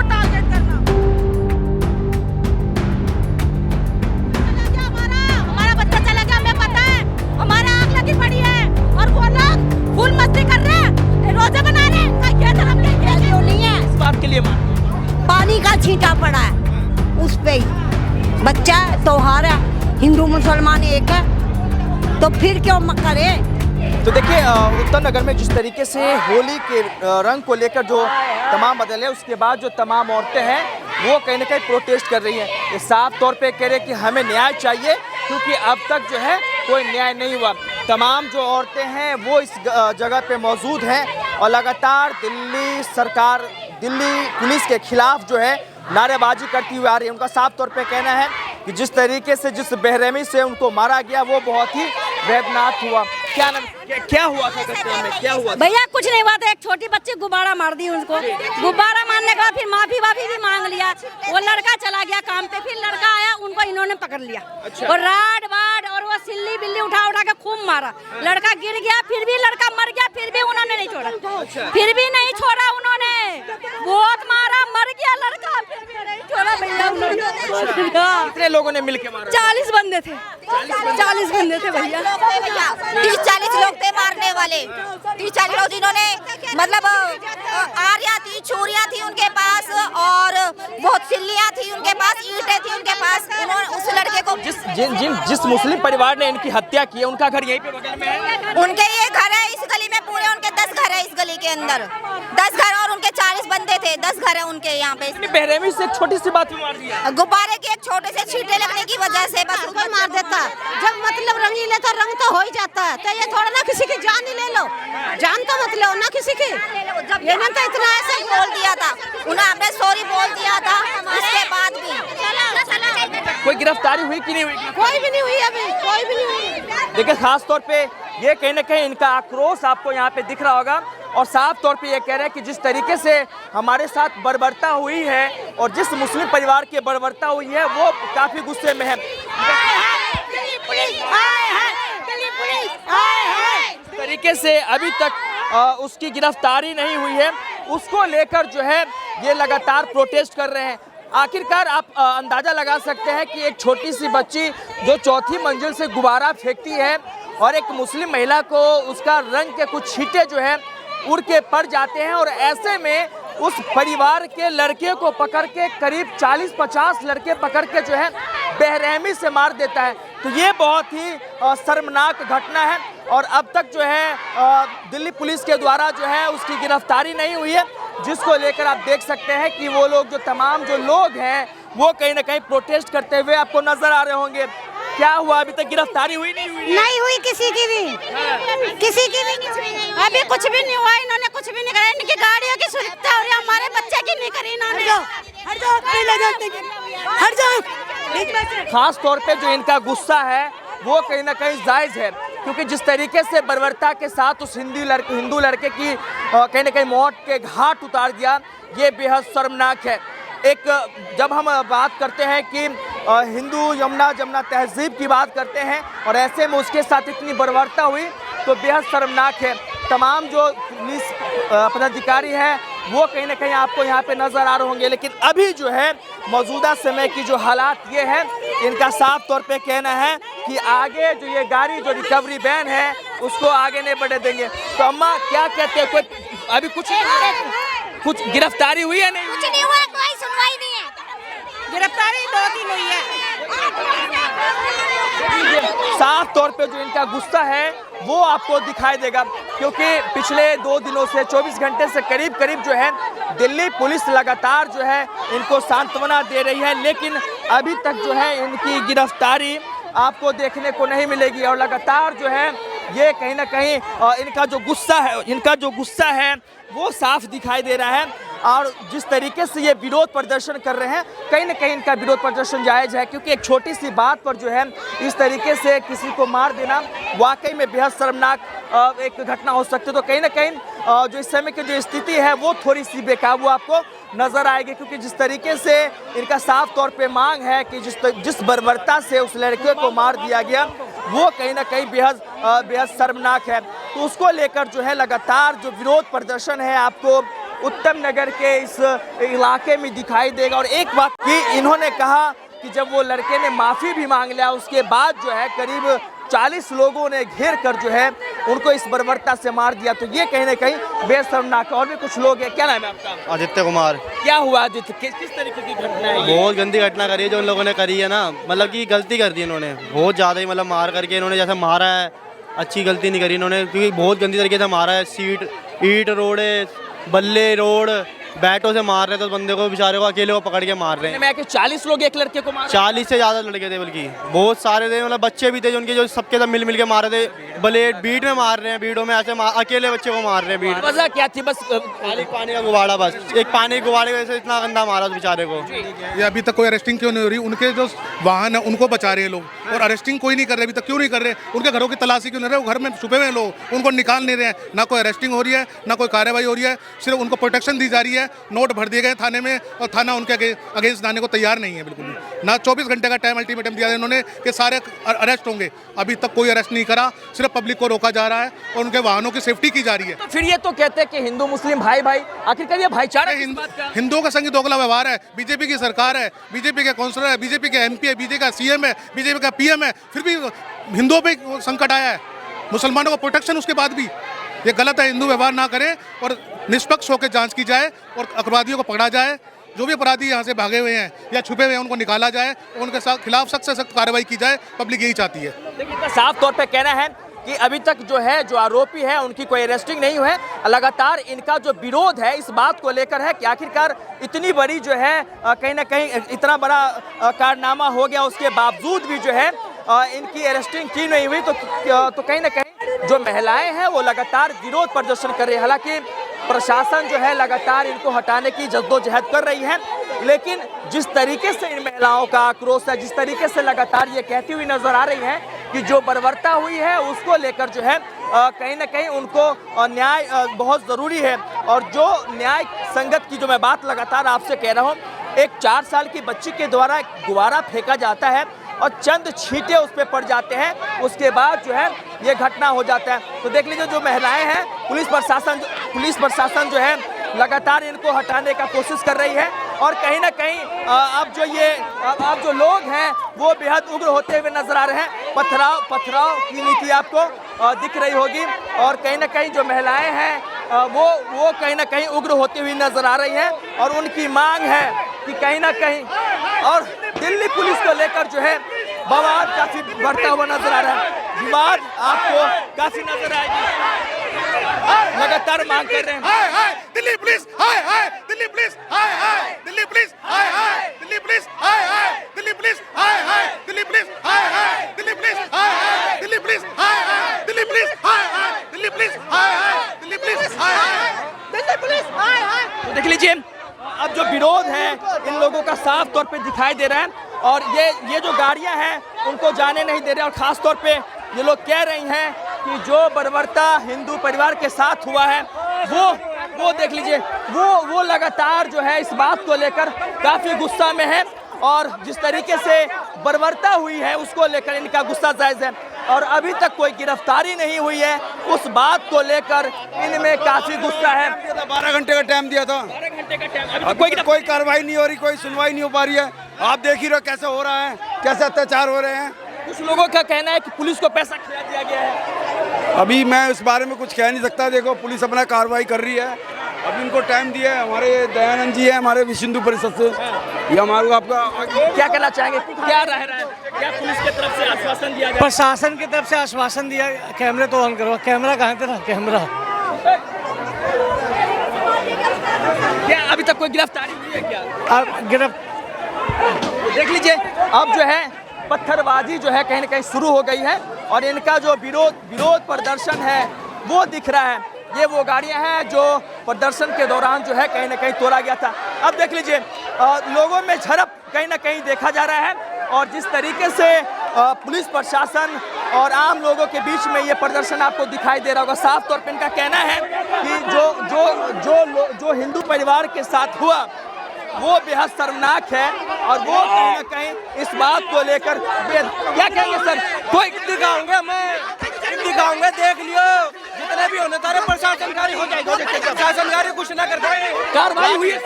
Target करना। हमारा बच्चा चला गया, हमें पता है, हमारा आग लगी पड़ी है और वो लोग फुल मस्ती कर रहे हैं, रोजे बना रहे हैं। ये धर्म नहीं है, इस बात के लिए पानी का छींटा पड़ा है उस पे ही। बच्चा त्योहार है, हिंदू मुसलमान एक है, तो फिर क्यों करे। तो देखिए उत्तर नगर में जिस तरीके से होली के रंग को लेकर जो तमाम बदले, उसके बाद जो तमाम औरतें हैं वो कहीं ना कहीं प्रोटेस्ट कर रही हैं। ये साफ तौर पे कह रहे कि हमें न्याय चाहिए, क्योंकि अब तक जो है कोई न्याय नहीं हुआ। तमाम जो औरतें हैं वो इस जगह पे मौजूद हैं और लगातार दिल्ली सरकार, दिल्ली पुलिस के खिलाफ जो है नारेबाजी करती हुई आ रही है। उनका साफ तौर पे कहना है कि जिस तरीके से, जिस बेरहमी से उनको मारा गया वो बहुत ही वेदनाक हुआ। क्या हुआ था घटना में, क्या हुआ? भैया कुछ नहीं हुआ था, एक छोटी बच्ची गुब्बारा मार दी उनको। गुब्बारा मारने के बाद फिर माफी भी मांग लिया। वो लड़का चला गया काम पे, फिर लड़का आया, उनको इन्होंने पकड़ लिया। अच्छा। और राड वाड और वो सिल्ली बिल्ली उठा के खूब मारा। लड़का गिर गया, फिर भी लड़का मर गया, फिर भी उन्होंने नहीं छोड़ा। अच्छा। फिर भी नहीं छोड़ा उन्होंने, बहुत मारा, मर गया लड़का, फिर भी नहीं छोड़ा भैया उन्होंने। कितने लोगों ने मिलकर मारा? 40 बंदे थे, 40 बंदे थे भैया। 30-40 लोग थे मारने वाले। 30-40 लोग, जिन्होंने मतलब आरियां थी, छुरियां थी उनके पास और बहुत सिल्लियां थी उनके पास, ईंटें थी उनके पास। उन्होंने उस लड़के को, जिस मुस्लिम परिवार ने इनकी हत्या की है, उनका घर यहीं पे बगल में है। उनके ये घर है इस गली में, पूरे उनके 10 घर है इस गली के अंदर, 10 घर, और उनके 40 बंदे थे, 10 घर है उनके यहाँ पे। बेरहमी से एक छोटी सी बात भी मार दिया। गुब्बारे के एक छोटे से छींटे लगने की वजह से बस उसको मार देता। जब मतलब रंगीले तो रंग तो हो ही जाता है, तो ये थोड़ा ना किसी की जान ही ले लो, जान तो मत लो ना किसी की। ये ना तो इतना ऐसे बोल दिया था, उन्हें हमने सॉरी बोल दिया था, उसके बाद भी कोई गिरफ्तारी हुई कि नहीं हुई? कोई भी नहीं हुई, अभी कोई भी नहीं हुई। देखिए खास तौर पे ये कहीं ना कहीं इनका आक्रोश आपको यहाँ पे दिख रहा होगा और साफ तौर पे ये कह रहे हैं कि जिस तरीके से हमारे साथ बर्बरता हुई है और जिस मुस्लिम परिवार की बर्बरता हुई है वो काफी गुस्से में है। तरीके से अभी तक उसकी गिरफ्तारी नहीं हुई है, उसको लेकर जो है ये लगातार प्रोटेस्ट कर रहे हैं। आखिरकार आप अंदाजा लगा सकते हैं कि एक छोटी सी बच्ची जो 4थी मंजिल से गुब्बारा फेंकती है और एक मुस्लिम महिला को उसका रंग के कुछ छींटे जो है उड़ के पड़ जाते हैं और ऐसे में उस परिवार के लड़के को पकड़ के करीब 40-50 लड़के पकड़ के जो है बेरहमी से मार देता है। तो ये बहुत ही शर्मनाक घटना है और अब तक जो है दिल्ली पुलिस के द्वारा जो है उसकी गिरफ्तारी नहीं हुई है, जिसको लेकर आप देख सकते हैं कि वो लोग जो तमाम जो लोग हैं वो कहीं ना कहीं प्रोटेस्ट करते हुए आपको नजर आ रहे होंगे। क्या हुआ, अभी तक गिरफ्तारी हुई नहीं हुई? नहीं हुई किसी की भी, किसी की भी अभी कुछ भी नहीं हुआ। इन्होंने कुछ भी नहीं करा, इनकी गाड़ियों की सुरक्षा और हमारे बच्चे की नहीं करी इन्होंने। हट जाओ। खास तौर पे जो इनका गुस्सा है वो कहीं ना कहीं जायज है, क्योंकि जिस तरीके से बर्बरता के साथ उस हिंदू लड़के की कहीं ना कहीं मौत के घाट उतार दिया, ये बेहद शर्मनाक है। एक जब हम बात करते हैं कि हिंदू जमुना तहजीब की बात करते हैं और ऐसे में उसके साथ इतनी बर्बरता हुई तो बेहद शर्मनाक है। तमाम जो पुलिस पदाधिकारी हैं वो कहीं ना कहीं आपको यहाँ पे नज़र आ रहे होंगे, लेकिन अभी जो है मौजूदा समय की जो हालात ये है, इनका साफ तौर पे कहना है कि आगे जो ये गाड़ी जो रिकवरी वैन है उसको आगे नहीं बढ़ने देंगे। तो अम्मा क्या कहते हैं, कोई अभी कुछ गिरफ्तारी हुई है? नहीं, कुछ नहीं हुआ, कोई सुनवाई नहीं है। गिरफ्तारी 2 दिन हुई है। साफ तौर पे जो इनका गुस्सा है वो आपको दिखाई देगा, क्योंकि पिछले 2 दिनों से 24 घंटे से करीब जो है दिल्ली पुलिस लगातार जो है इनको सांत्वना दे रही है, लेकिन अभी तक जो है इनकी गिरफ्तारी आपको देखने को नहीं मिलेगी और लगातार जो है ये कहीं ना कहीं इनका जो गुस्सा है वो साफ दिखाई दे रहा है। और जिस तरीके से ये विरोध प्रदर्शन कर रहे हैं, कहीं ना कहीं इनका विरोध प्रदर्शन जायज़ है, क्योंकि एक छोटी सी बात पर जो है इस तरीके से किसी को मार देना वाकई में बेहद शर्मनाक एक घटना हो सकती है। तो कहीं ना कहीं जो इस समय की जो स्थिति है वो थोड़ी सी बेकाबू आपको नज़र आएगी, क्योंकि जिस तरीके से इनका साफ तौर पे मांग है कि जिस बर्बरता से उस लड़के को मार दिया गया वो कहीं ना कहीं बेहद शर्मनाक है। तो उसको लेकर जो है लगातार जो विरोध प्रदर्शन है आपको उत्तम नगर के इस इलाके में दिखाई देगा। और एक बात कि इन्होंने कहा कि जब वो लड़के ने माफ़ी भी मांग लिया उसके बाद जो है करीब 40 लोगों ने घेर कर जो है उनको इस बर्बरता से मार दिया। तो ये कहीं ना कहीं बेशर्मनाक। और भी कुछ लोग हैं। क्या नाम है आपका? आदित्य कुमार। क्या हुआ आदित्य? किस तरीके की घटना है ये? बहुत गंदी घटना करी है जो उन लोगों ने करी है ना, मतलब कि गलती कर दी इन्होंने बहुत ज़्यादा ही, मतलब मार करके इन्होंने जैसे मारा है अच्छी गलती नहीं करी इन्होंने, क्योंकि बहुत गंदी तरीके से मारा है। ईंट रोड़े बल्ले रोड बैटों से मार रहे थे बंदे को, बेचारे को अकेले को पकड़ के मार रहे हैं। मैं 40 लोग एक लड़के को मार 40 से ज़्यादा लड़के थे, बल्कि बहुत सारे थे, मतलब बच्चे भी थे जो उनके जो सबके सब मिल के मार रहे थे। ब्लेड बीट में मार रहे हैं, बीडों में ऐसे अकेले बच्चे को मार रहे हैं। बीट वजह क्या थी? बस खाली पानी का गुबाड़ा, बस एक पानी के गुबाड़े की वजह से इतना गंदा मारा उस बेचारे को। ये अभी तक कोई अरेस्टिंग क्यों नहीं हो रही? उनके जो वाहन है उनको बचा रहे हैं लोग, और अरेस्टिंग कोई नहीं कर रहे अभी तक। क्यों नहीं कर रहे? उनके घरों की तलाशी क्यों नहीं रहे? वो घर में छुपे हुए हैं लोग, उनको निकाल नहीं रहे हैं। ना कोई अरेस्टिंग हो रही है, ना कोई कार्रवाई हो रही है, सिर्फ उनको प्रोटेक्शन दी जा रही है। नोट भर दिए गए थाने में और थाना उनके अगेंस्ट जाने को तैयार नहीं है बिल्कुल भी। ना 24 घंटे का टाइम अल्टीमेटम दिया है इन्होंने कि सारे अरेस्ट होंगे, अभी तक कोई अरेस्ट नहीं करा। सिर्फ पब्लिक को रोका जा रहा है और उनके वाहनों की सेफ्टी की जा रही है। तो फिर ये तो कहते हैं कि हिंदू मुस्लिम भाई भाई, आखिरकार ये भाईचारा किस बात का? हिंदुओं का संग दोगला व्यवहार है। बीजेपी की सरकार है, बीजेपी के काउंसलर है, बीजेपी के एमपी है, बीजेपी का सीएम है, बीजेपी का पीएम है, फिर भी हिंदुओं पे संकट आया है। मुसलमानों को प्रोटेक्शन उसके बाद भी। ये गलत है। हिंदू व्यवहार ना करें और निष्पक्ष होकर जांच की जाए और अपराधियों को पकड़ा जाए। जो भी अपराधी यहाँ से भागे हुए हैं या छुपे हुए हैं उनको निकाला जाए और उनके खिलाफ सख्त से सख्त कार्रवाई की जाए। पब्लिक यही चाहती है। देखिए साफ तौर पे कहना है कि अभी तक जो है जो आरोपी है उनकी कोई अरेस्टिंग नहीं हुई है। लगातार इनका जो विरोध है इस बात को लेकर है कि आखिरकार इतनी बड़ी जो है कहीं ना कहीं इतना बड़ा कारनामा हो गया उसके बावजूद भी जो है इनकी अरेस्टिंग क्यों नहीं हुई। तो कहीं ना कहीं जो महिलाएं हैं वो लगातार विरोध प्रदर्शन कर रही है। हालांकि प्रशासन जो है लगातार इनको हटाने की जद्दोजहद कर रही है, लेकिन जिस तरीके से इन महिलाओं का आक्रोश है, जिस तरीके से लगातार ये कहती हुई नजर आ रही है कि जो बर्बरता हुई है उसको लेकर जो है कहीं ना कहीं उनको न्याय बहुत ज़रूरी है। और जो न्याय संगत की जो मैं बात लगातार आपसे कह रहा हूँ, एक 4 साल की बच्ची के द्वारा गुब्बारा फेंका जाता है और चंद छींटे उस पर पड़ जाते हैं, उसके बाद जो है ये घटना हो जाता है। तो देख लीजिए जो महिलाएं हैं, पुलिस प्रशासन जो है लगातार इनको हटाने का कोशिश कर रही है। और कहीं ना कहीं अब जो लोग हैं वो बेहद उग्र होते हुए नजर आ रहे हैं। पथराव की नीति आपको दिख रही होगी और कहीं ना कहीं जो महिलाएं हैं वो कहीं ना कहीं उग्र होती हुई नजर आ रही हैं। और उनकी मांग है कि कहीं ना कहीं, और दिल्ली पुलिस को लेकर जो है विवाद काफी बढ़ता हुआ नजर आ रहा है। विवाद आपको काफी नजर आएगी। लगातार मांग कर रहे हैं हाय हाय दिल्ली पुलिस, हाय हाय दिल्ली पुलिस, हाय हाय दिल्ली पुलिस, हाय हाय दिल्ली पुलिस, हाय हाय दिल्ली पुलिस, हाय हाय दिल्ली पुलिस, हाय हाय दिल्ली पुलिस, हाय हाय दिल्ली पुलिस, हाय हाय दिल्ली पुलिस, हाय हाय दिल्ली पुलिस, हाय हाय दिल्ली पुलिस, हाय हाय दिल्ली पुलिस, हाय हाय। तो देख लीजिए अब जो विरोध है इन लोगों का साफ तौर पे दिखाई दे रहा है। और ये जो गाड़ियां हैं उनको जाने नहीं दे रहे। और खास तौर पे ये लोग कह रही हैं कि जो बर्बरता हिंदू परिवार के साथ हुआ है वो देख लीजिए वो लगातार जो है इस बात को लेकर काफ़ी गुस्सा में है। और जिस तरीके से बर्बरता हुई है उसको लेकर इनका गुस्सा जायज़ है। और अभी तक कोई गिरफ्तारी नहीं हुई है, उस बात को लेकर इनमें काफ़ी गुस्सा है। 12 घंटे का टाइम दिया था, 12 घंटे का टाइम, अभी तक कोई कार्रवाई नहीं हो रही, कोई सुनवाई नहीं हो पा रही है। आप देख ही रहे हो कैसे हो रहा है, कैसे अत्याचार हो रहे हैं। कुछ लोगों का कहना है कि पुलिस को पैसा खिला दिया गया है। अभी मैं उस बारे में कुछ कह नहीं सकता। देखो पुलिस अपना कार्रवाई कर रही है। अभी इनको टाइम दिया है हमारे दयानंद जी है हमारे विश्व हिंदू परिषद से। ये हमारा आपका क्या कहना चाहेंगे, क्या रह रहा है, क्या पुलिस की तरफ से आश्वासन दिया गया? प्रशासन की तरफ से आश्वासन दिया, कैमरे तो ऑन करो। कैमरा कहाँ थे ना, कैमरा। क्या अभी तक कोई गिरफ्तारी हुई है क्या? देख लीजिए अब जो है पत्थरबाजी जो है कहीं ना कहीं शुरू हो गई है और इनका जो विरोध प्रदर्शन है वो दिख रहा है। ये वो गाड़ियां हैं जो प्रदर्शन के दौरान जो है कहीं ना कहीं तोड़ा गया था। अब देख लीजिए लोगों में झड़प कहीं ना कहीं देखा जा रहा है। और जिस तरीके से पुलिस प्रशासन और आम लोगों के बीच में ये प्रदर्शन आपको दिखाई दे रहा होगा, साफ तौर पर इनका कहना है कि जो हिंदू परिवार के साथ हुआ वो बेहद शर्मनाक है। और वो कहीं ना कहीं इस बात को लेकर क्या कहेंगे सर? कोई दिखाऊंगा, मैं दिखाऊंगा, देख लियो जितने भी होने तारे प्रशासनकारी हो जाएगा, प्रशासनकारी कुछ ना कर पाए। कार्रवाई हुई है,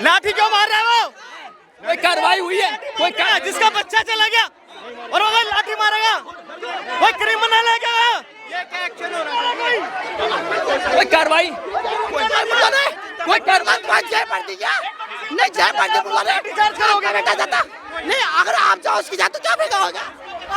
लाठी क्यों मार रहा है वो? कोई कार्रवाई हुई है? कोई क्या जिसका बच्चा चला गया और वो लाठी मारेगा, कोई क्रिमिनल है क्या? ये क्या एक्शन हो रहा है? कोई कार्रवाई, कोई कार्रवाई जय पड़ दी क्या? नहीं जय पड़ दी डिस्चार्ज करोगे बेटा जाता नहीं, अगर आप जाओ उसकी जाए तो क्या बेगा होगा?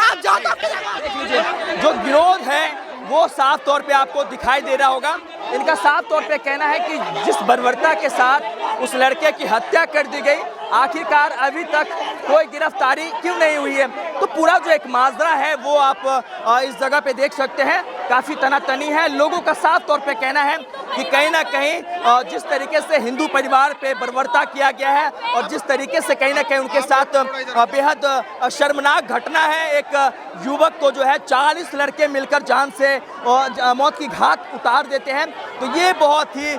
आप जाओ तो आपके देख लीजिए, जो विरोध है वो साफ तौर पे आपको दिखाई दे रहा होगा। इनका साफ तौर पे कहना है कि जिस बर्बरता के साथ उस लड़के की हत्या कर दी गई, आखिरकार अभी तक कोई गिरफ्तारी क्यों नहीं हुई है। तो पूरा जो एक माजरा है वो आप इस जगह पे देख सकते हैं, काफ़ी तनातनी है। लोगों का साफ तौर पे कहना है कि कहीं ना कहीं जिस तरीके से हिंदू परिवार पे बर्बरता किया गया है और जिस तरीके से कहीं ना कहीं उनके साथ बेहद शर्मनाक घटना है, एक युवक को जो है 40 लड़के मिलकर जान से मौत की घाट उतार देते हैं, तो ये बहुत ही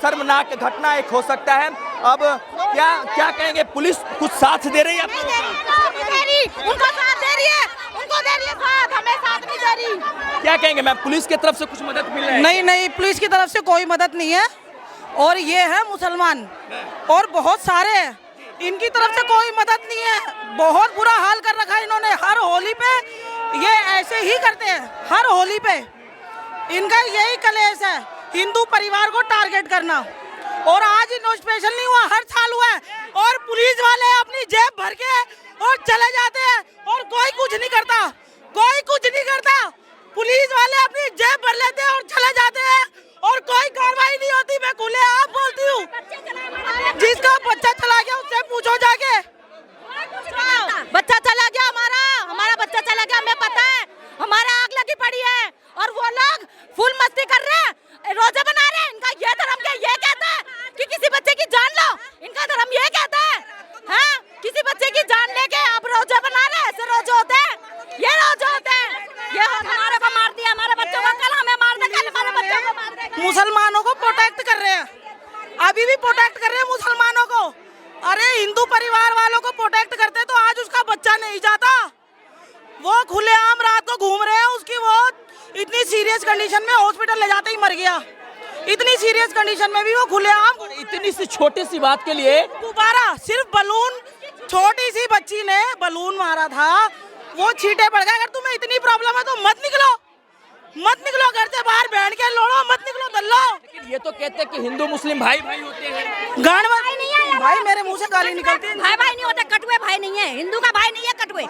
शर्मनाक घटना एक हो सकता है। अब क्या कहेंगे, पुलिस कुछ साथ दे रही है आपको? उनको साथ दे रही है, उनको दे रही है साथ, हमें साथ नहीं दे रही। क्या कहेंगे मैम, पुलिस की तरफ से कुछ मदद मिल रही है? नहीं नहीं, पुलिस की तरफ से कोई मदद नहीं है। और ये है मुसलमान और बहुत सारे हैं, इनकी तरफ से कोई मदद नहीं है। बहुत बुरा हाल कर रखा है इन्होंने। हर होली पे ये ऐसे ही करते हैं, हर होली पे इनका यही कलेश है, हिंदू परिवार को टारगेट करना। और आज इन स्पेशल नहीं हुआ, हर साल हुआ है। और पुलिस वाले अपनी जेब भर के और चले जाते हैं और कोई कुछ नहीं करता, कोई कुछ नहीं करता। पुलिस वाले अपनी जेब भर लेते हैं और चले जाते हैं और कोई कार्रवाई नहीं होती। मैं खुले आप बोलती हूँ, जिसका बच्चा चला गया उससे पूछो जाके। बच्चा चला गया, हमारा बच्चा चला गया, हमें पता है। हमारा आग लगी पड़ी है और वो लोग फुल मस्ती कर रहे हैं, रोजे बना रहे हैं। इनका ये धर्म क्या ये कहता है कि किसी बच्चे की जान लो? इनका धर्म ये कहता है हाँ, किसी बच्चे की जान लेके आप रोजे बना रहे हैं? ऐसे रोजे होते हैं? ये रोजे होते हैं? ये हमारे को मार दिया, हमारे बच्चों को, कल हमें मार देगा, हमारे बच्चों को मार देगा। मुसलमानों को प्रोटेक्ट कर रहे हैं, अभी भी प्रोटेक्ट कर रहे हैं मुसलमानों को। अरे हिंदू परिवार वालों को प्रोटेक्ट करते तो आज उसका बच्चा नहीं जाता। वो खुलेआम रात को घूम रहे हैं, उसकी वो इतनी सीरियस कंडीशन में हॉस्पिटल ले जाते ही मर गया। इतनी सीरियस कंडीशन में भी वो खुलेआम, इतनी सी छोटी सी बात के लिए गुब्बारा, सिर्फ बलून, छोटी सी बच्ची ने बलून मारा था, वो छींटे पड़ गए। अगर तुम्हें इतनी प्रॉब्लम है तो मत निकलो, मत निकलो घर से बाहर, बैठ के लड़ो, मत निकलो दल्लो। लेकिन ये तो कहते हैं कि हिंदू मुस्लिम भाई भाई होते हैं। गाड़ भाई मेरे मुंह से गाली निकलती है। भाई नहीं होता, कटुए भाई नहीं है, हिंदू का भाई नहीं है कटुए।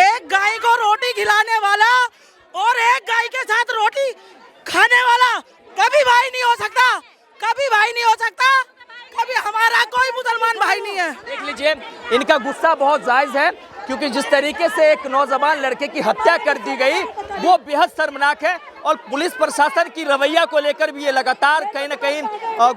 एक गाय को रोटी खिलाने वाला और एक गाय के साथ रोटी खाने वाला कभी भाई नहीं हो सकता, कभी भाई नहीं हो सकता, कभी हमारा कोई मुसलमान भाई नहीं है। देख लीजिए, इनका गुस्सा बहुत जायज है, क्योंकि जिस तरीके से एक नौजवान लड़के की हत्या कर दी गई वो बेहद शर्मनाक है। और पुलिस प्रशासन की रवैया को लेकर भी ये लगातार कहीं ना कहीं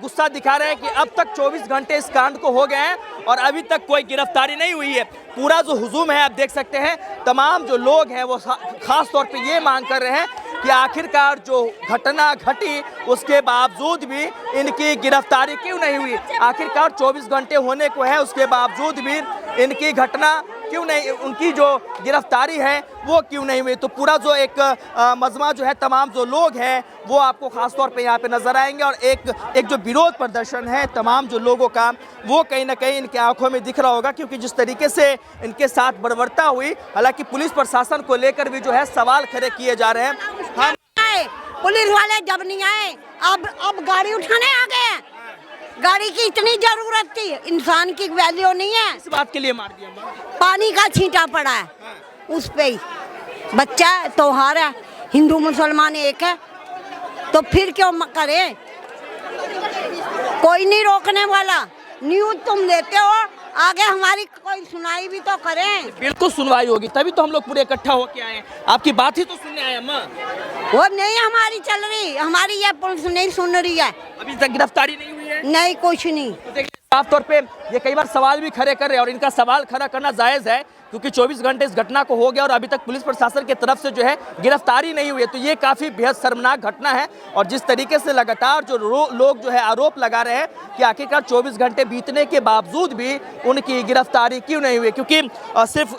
गुस्सा दिखा रहे हैं कि अब तक 24 घंटे इस कांड को हो गए हैं और अभी तक कोई गिरफ्तारी नहीं हुई है। पूरा जो हुजूम है आप देख सकते हैं, तमाम जो लोग हैं वो खास तौर पे ये मांग कर रहे हैं कि आखिरकार जो घटना घटी उसके बावजूद भी इनकी गिरफ्तारी क्यों नहीं हुई। आखिरकार 24 घंटे होने को है, उसके बावजूद भी इनकी घटना क्यों नहीं, उनकी जो गिरफ्तारी है वो क्यों नहीं हुई। तो पूरा जो एक मजमा जो है, तमाम जो लोग हैं वो आपको खास तौर पे यहाँ पे नजर आएंगे। और एक जो विरोध प्रदर्शन है तमाम जो लोगों का, वो कहीं ना कहीं इनकी आंखों में दिख रहा होगा, क्योंकि जिस तरीके से इनके साथ बर्बरता हुई, हालांकि पुलिस प्रशासन को लेकर भी जो है सवाल खड़े किए जा रहे हैं। हम पुलिस वाले जब नहीं आए, अब गाड़ी उठाने आ गए हैं। गाड़ी की इतनी जरूरत थी, इंसान की वैल्यू नहीं है। इस बात के लिए मार दिया, पानी का छींटा पड़ा है उस पे ही। बच्चा है, त्योहार है, हिंदू मुसलमान एक है, तो फिर क्यों करें? कोई नहीं रोकने वाला। न्यूज तुम देते हो, आगे हमारी कोई सुनाई भी तो करें। बिल्कुल सुनवाई होगी, तभी तो हम लोग पूरे इकट्ठा होके आए हैं। आपकी बात ही तो सुनने आए अम्मा। वो नहीं हमारी चल रही, हमारी ये पुलिस नहीं सुन रही है। अभी तक गिरफ्तारी नहीं हुई है? नहीं, कुछ नहीं। तो देखिए, साफ तौर पे ये कई बार सवाल भी खड़े कर रहे हैं और इनका सवाल खड़ा करना जायज़ है क्योंकि 24 घंटे इस घटना को हो गया और अभी तक पुलिस प्रशासन की तरफ से जो है गिरफ्तारी नहीं हुई है। तो ये काफ़ी बेहद शर्मनाक घटना है और जिस तरीके से लगातार जो लोग जो है आरोप लगा रहे हैं कि आखिरकार 24 घंटे बीतने के बावजूद भी उनकी गिरफ्तारी क्यों नहीं हुई, क्योंकि सिर्फ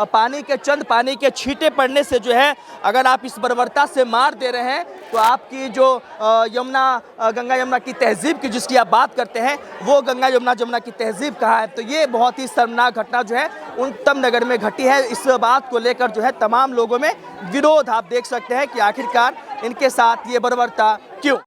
पानी के छींटे पड़ने से जो है अगर आप इस बर्बरता से मार दे रहे हैं तो आपकी जो गंगा यमुना की तहजीब की जिसकी आप बात करते हैं वो गंगा यमुना की तहजीब कहाँ है। तो ये बहुत ही शर्मनाक घटना जो है उत्तम नगर में घटी है। इस बात को लेकर जो है तमाम लोगों में विरोध आप देख सकते हैं कि आखिरकार इनके साथ ये बर्बरता क्यों।